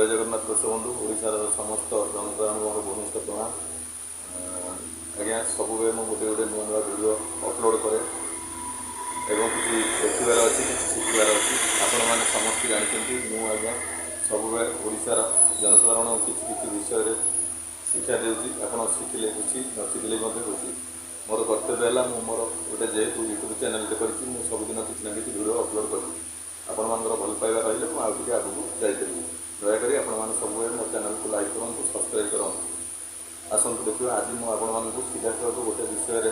जय जगन्नाथ दर्शक बंधु ओडार समस्त जनसाधारण मोर भूमिष्ठ प्रणाम। आज्ञा सब मुझे गोटे गोटे नुआ नुआ भिड अपलोड करे एवं किसी देखार अच्छी कि शिखार अच्छी आपण मैंने समस्त जानते मुझे सब ओडार जनसाधारण किसी किसी विषय शिक्षा देती आप शिखिले कुछ न शिखिले कुछ मोर कर्तव्य है मोर गोटे जेहेतु यूट्यूब चैनल करी सबुदिन किसी ना किसी भिड अपलोड करी आपण मान भल पाइबा रही मुझे आगे आगू जापरि दयाकोरी आपण सब मो चैनल को लाइक करूँ सब्सक्राइब करूँ। आसतु देखिए आज मुझे सीधा सड़क गोटे विषय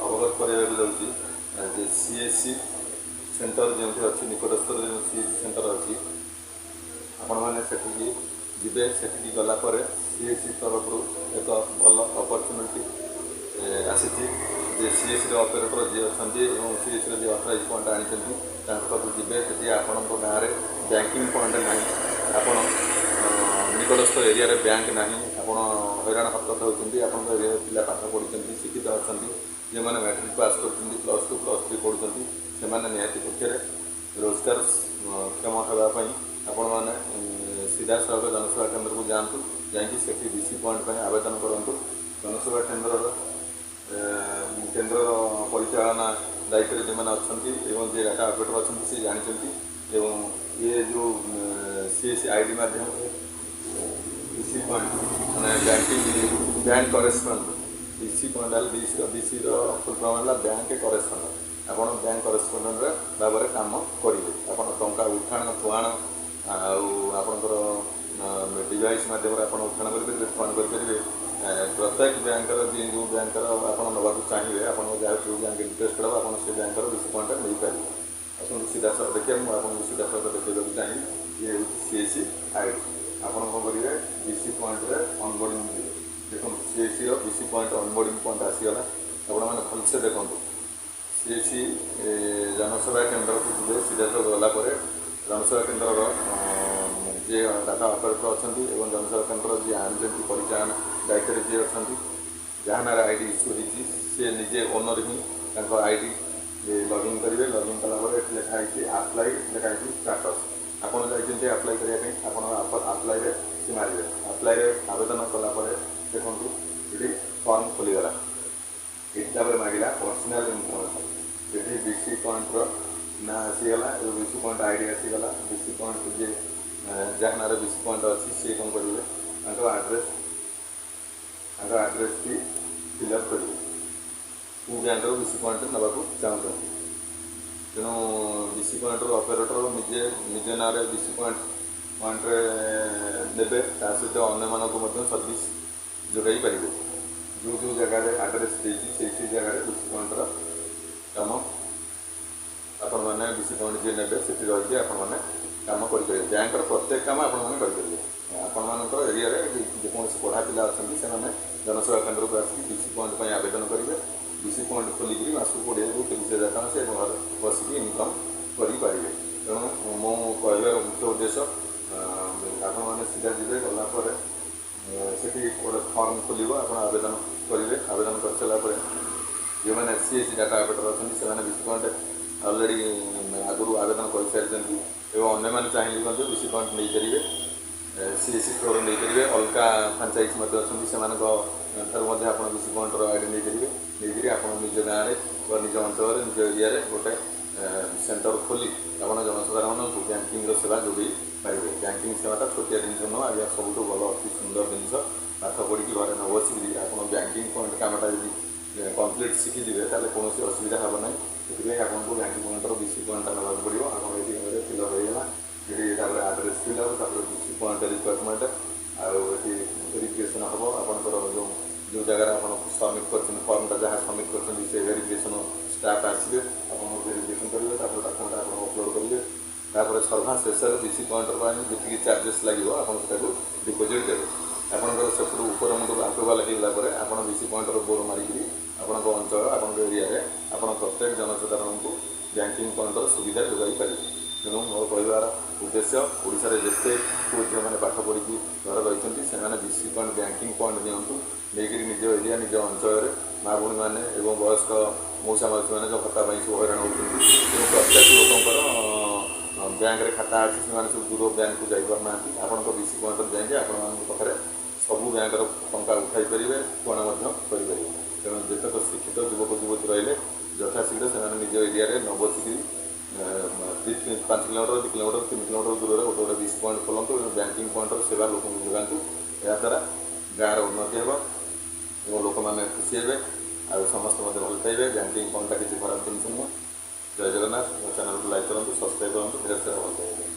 अवगत कराइए सीएससी सेंटर जमी अच्छी निकटस्थ सीएससी सेंटर अच्छी आपण मैंने जीवे से गलापर सीएससी तरफ एक भल अपरच्युनिटी आसी सीएससी ऑपरेटर जी अच्छा सीएससी जी अथराइज पॉइंट आनी जीवे जी आपण गाँव में बैंकिंग पॉइंट ना आप निकटस्थ एरिया रे बैंक ना आप हईराण हरकत होती आप पिला पाठ पढ़ी शिक्षित अच्छा जो मैंने मैट्रिक पास कर +2 +3 पढ़ुं से निहाती पक्षे रोजगार क्षम होगापी आपण मैंने सीधा सड़क जनसेवा केन्द्र को जातु जाकि बीसी पॉइंट आवेदन करूँ। जनसेवा केन्द्र परिचालना दायित्व जो मैंने अच्छा जी डाटा ऑपरेटर अच्छा सी जानते ये जो सीएससी आईडी माध्यम बीसी पॉइंट मैंने banking bank correspond BC point BC full form है बैंक करेस्पॉन्ड आप बैंक करेस्पॉन्ड भाव में कम करेंगे आप टंका उठाण पुआण आपणकर डिवाइस मध्यम आप उठाण करेंगे फंड करेंगे प्रत्येक बैंकर जो बैंकर आप नाक चाहिए आप जो बैंक इंटरेस्ट आप से बैंकर बीसी पॉइंट नहीं पारे। आसतु सीधा सड़क देखिए मुझे सीधा सड़क देखा चाहिए ये सीएससी आईडी आप करेंगे बीसी पॉइंट अनबोर्डिंग देखो CSC BC point onboarding point आसीगला आप भलसे देखो सीएससी जनसेवा केन्द्र को जी सीधा सड़क गलापर जनसेवा केन्द्र जी डाटा ऑपरेटर अच्छा जनसेवा केन्द्र जी आनी परिचालन दायित्व जी अच्छा जहाँ ना आईडी इश्यू होती सी निजे ओनर ही आईडी लॉगिन करेंगे लॉगिन कलापर लिखाई आप्लाई लिखाई स्टाटस आपड़ जाइए आप्लाई करने आप्लाई सी मारे आप्लाई आवेदन कलापर देखो ये फॉर्म खोलीगला ये मांगला पर्सनल इनफॉर्मेशन ये बीसी पॉइंट ना आसीगला बीसी पॉइंट आईडी आसीगला बीसी पॉइंट जी जहाँ ना बीसी पॉइंट अच्छी सी कौन करेंगे आड्रेस की फिलअप करेंगे कौ बैंक बीसी पॉइंट नाक चाहते तेणु बीसी पॉइंट ऑपरेटर निजे निज ना बीसी पॉइंट देवे ता सहित अन्य सर्विस जोगाई पारे जो जो जगह आड्रेस देती से जगह बीसी पॉइंट कम आपण मैंने बीसी पॉइंट जी ने से रही आपने कम करेंगे बैंक प्रत्येक कम आपरेंगे आपण एरिया जेकोसी पढ़ा पिला अच्छा से जनसेवा केन्द्र को आसिक बीसी पॉइंट आवेदन करेंगे बीसी पॉइंट खोलिक मासक 20,000 टका से घर बसिक इनकम करेंगे। तेणु मो कहबार मुख्य उद्देश्य आपण मैंने सीधा जीवे गलापर से गोटे फॉर्म खोल आप आवेदन करेंगे आवेदन कर सारापर जो मैंने सीएससी डाटा ऑपरेटर अच्छा से बीसी पॉइंट ऑलरेडी आगुरी आवेदन कर सारी और अन्य चाहिए बीसी पॉइंट नहीं पारे सीएससी थ्रो नहीं पारे अलग फ्रांचाइज अच्छा आप बीसी पॉइंट आईडी नहीं पारे आप निज गाँव में निज अंचल निज एरिया गोटे सेंटर खोली आप जनसाधारण को बैंकिंग सेवा जोड़े पारे। बैंकिंग सेवाटा छोटिया जिन नुह आज सब भल अति सुंदर जिन पाठ पढ़ी घर न बसिक आप बैंकिंग पॉइंट कामटा जी कम्प्लीट शिखिजे ताले कौन असुविधा हे ना से आपको बैंकिंग पॉइंटर बीसी पॉइंट ना पड़ो आप ये फिलअप होगा ये address fill up BC point requirement आगे वेरिफिकेसन हम आपंकर जो जगह आप सबमिट कर फर्मटा जहाँ सबमिट कर वेरिफिकेसन स्टाफ आसवे आप वेरिफिकेसन करेंगे डॉक्यूमेंट आप अपलोड करेंगे तापर सर्भा शेष बीसी पॉइंट जी चार्जेस लगे आपको डिपोजिट देवे आपंकर से ऊपर मुंड अप्रूवाल होगा आप बीसी पॉइंटर बोर्ड मारिकी आपण अंचल आप एरिया आप प्रत्येक जनसाधारण को बैंकिंग पॉइंटर सुविधा जोगाई पारे। तेणु मोर कहबार उद्देश्य ओडिशा रे जेते पुओ झील मैंने पाठ पढ़ी घर रही से बीसी पॉइंट बैंकिंग पॉइंट दिंतु नहीं निज एरिया निज अंचल माँ भूणी मैंने वयस्क मौसा माउसी मैंने जो भत्ता सब हईराण होती प्रत्येक लोकर ବ୍ୟାଙ୍କରେ ଖାତା ଅଛି ସେମାନେ ସବୁ ଦୂର ବ୍ୟାଙ୍କକୁ ଯାଇପାରୁନାହାନ୍ତି ଆପଣଙ୍କ ବିସି ପଏଣ୍ଟରେ ଯାଇକି ଆପଣମାନଙ୍କ ପାଖରେ ସବୁ ବ୍ୟାଙ୍କର ଟଙ୍କା ଉଠାଇ ପାରିବେ କ'ଣ ମଧ୍ୟ କରିପାରିବେ। ତେଣୁ ଯେତେକ ଶିକ୍ଷିତ ଯୁବକ ଯୁବତୀ ରହିଲେ ଯଥାଶୀଘ୍ର ସେମାନେ ନିଜ ଏରିଆରେ ନ ବସିକି 5 କିଲୋମିଟର 2 କିଲୋମିଟର 3 କିଲୋମିଟର ଦୂରରେ ଗୋଟେ ଗୋଟେ ବିସି ପଏଣ୍ଟ ଖୋଲନ୍ତୁ ଏବଂ ବ୍ୟାଙ୍କିଂ ପଏଣ୍ଟର ସେବା ଲୋକଙ୍କୁ ଯୋଗାନ୍ତୁ। ଏହାଦ୍ୱାରା ଗାଁର ଉନ୍ନତି ହେବ ଏବଂ ଲୋକମାନେ ଖୁସି ହେବେ ଆଉ ସମସ୍ତେ ମଧ୍ୟ ଭଲ ପାଇବେ। ବ୍ୟାଙ୍କିଂ ପଏଣ୍ଟଟା କିଛି ଖରାପ ଜିନିଷ ନୁହେଁ। ଜୟ ଜଗନ୍ନାଥ। ମୋ ଚ୍ୟାନେଲକୁ ଲାଇକ୍ କରନ୍ତୁ, ସବସ୍କ୍ରାଇବ୍ କରନ୍ତୁ, ଧୀରେ ଧୀରେ ଭଲ ପାଇବେ।